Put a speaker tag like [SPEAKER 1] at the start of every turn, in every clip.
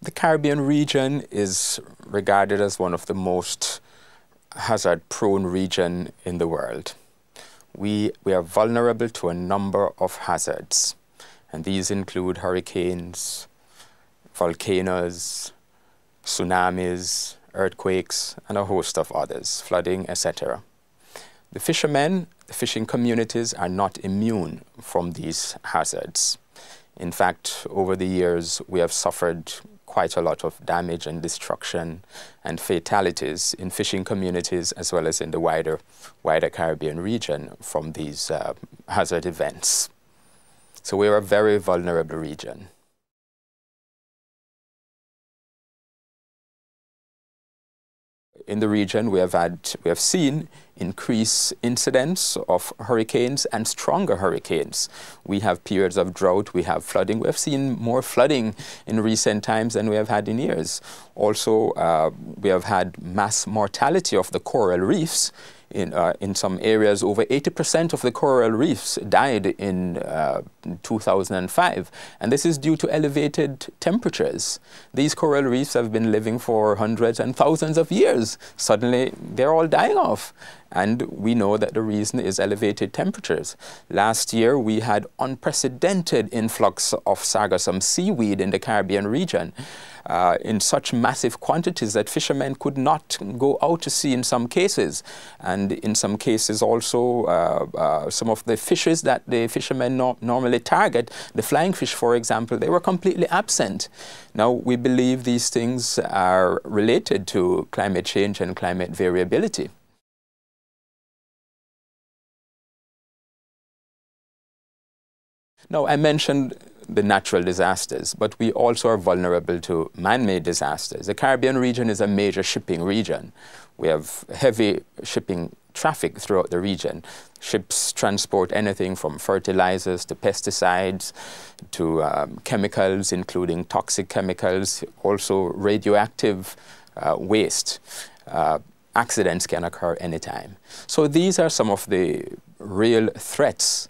[SPEAKER 1] The Caribbean region is regarded as one of the most hazard-prone regions in the world. We are vulnerable to a number of hazards, and these include hurricanes, volcanoes, tsunamis, earthquakes, and a host of others, flooding, etc. The fishermen, the fishing communities are not immune from these hazards. In fact, over the years, we have suffered quite a lot of damage and destruction and fatalities in fishing communities as well as in the wider Caribbean region from these hazard events. So we're a very vulnerable region. In the region, we have seen increased incidence of hurricanes and stronger hurricanes. We have periods of drought, we have flooding. We have seen more flooding in recent times than we have had in years. Also, we have had mass mortality of the coral reefs. In some areas, over 80% of the coral reefs died in 2005, and this is due to elevated temperatures. These coral reefs have been living for hundreds and thousands of years. Suddenly, they're all dying off, and we know that the reason is elevated temperatures. Last year, we had unprecedented influx of sargassum seaweed in the Caribbean region. In such massive quantities that fishermen could not go out to sea in some cases. And in some cases also, some of the fishes that the fishermen normally target, the flying fish, for example, they were completely absent. Now, we believe these things are related to climate change and climate variability. Now, I mentioned the natural disasters, but we also are vulnerable to man-made disasters. The Caribbean region is a major shipping region. We have heavy shipping traffic throughout the region. Ships transport anything from fertilizers to pesticides to chemicals, including toxic chemicals, also radioactive waste. Accidents can occur anytime. So these are some of the real threats,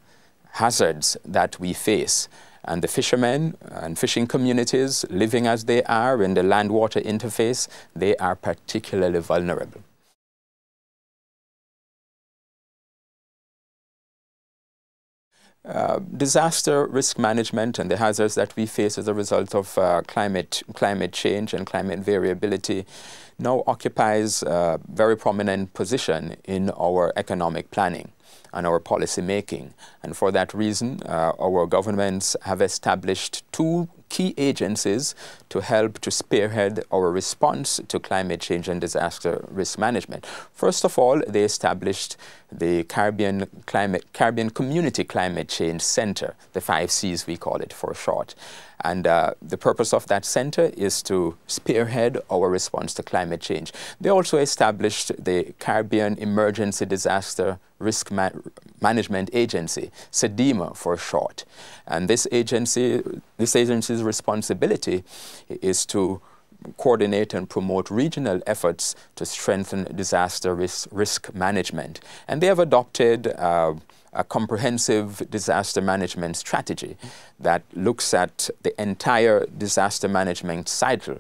[SPEAKER 1] hazards that we face. And the fishermen and fishing communities living as they are in the land-water interface, they are particularly vulnerable. Disaster risk management and the hazards that we face as a result of climate change and climate variability now occupies a very prominent position in our economic planning and our policy making. And for that reason, our governments have established two key agencies to help to spearhead our response to climate change and disaster risk management. First of all, they established the Caribbean Community Climate Change Center, the 5 Cs we call it for short. And the purpose of that center is to spearhead our response to climate change. They also established the Caribbean Emergency Disaster Risk Management Agency, CEDIMA for short. And this agency's responsibility is to coordinate and promote regional efforts to strengthen disaster risk management. And they have adopted a comprehensive disaster management strategy that looks at the entire disaster management cycle,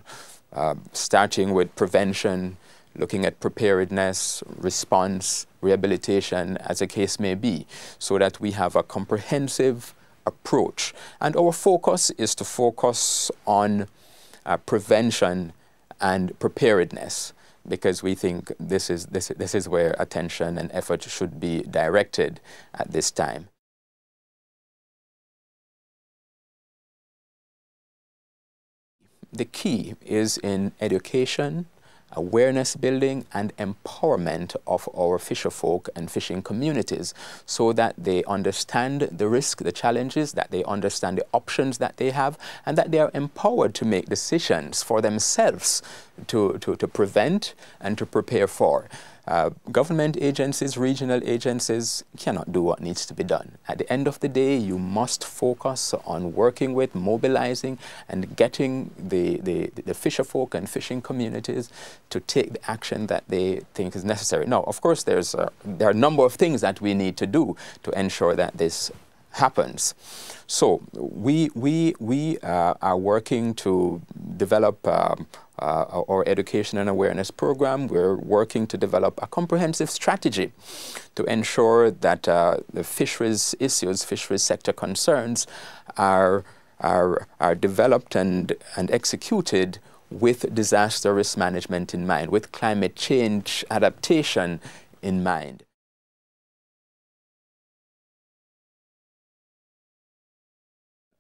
[SPEAKER 1] starting with prevention, looking at preparedness, response, rehabilitation, as the case may be, so that we have a comprehensive approach. And our focus is to focus on prevention and preparedness, because we think this is where attention and effort should be directed at this time. The key is in education, awareness building and empowerment of our fisherfolk and fishing communities so that they understand the risk, the challenges, that they understand the options that they have, and that they are empowered to make decisions for themselves to prevent and to prepare for. Government agencies, regional agencies cannot do what needs to be done. At the end of the day, you must focus on working with, mobilizing, and getting the fisherfolk and fishing communities to take the action that they think is necessary. Now, of course, there are a number of things that we need to do to ensure that this happens. So we are working to develop our education and awareness program. We're working to develop a comprehensive strategy to ensure that the fisheries issues, fisheries sector concerns are developed and executed with disaster risk management in mind, with climate change adaptation in mind.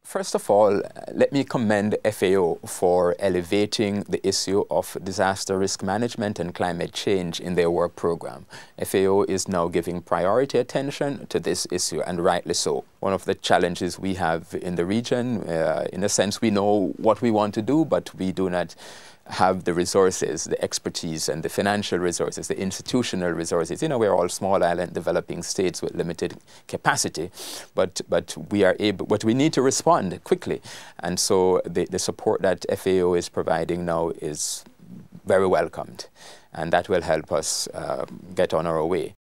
[SPEAKER 1] First of all, let me commend FAO for elevating the issue of disaster risk management and climate change in their work program. FAO is now giving priority attention to this issue, and rightly so. One of the challenges we have in the region, in a sense, we know what we want to do, but we do not have the resources, the expertise, and the financial resources, the institutional resources. You know, we're all small island developing states with limited capacity, but we are able, but we need to respond quickly. And so the support that FAO is providing now is very welcomed, and that will help us get on our way.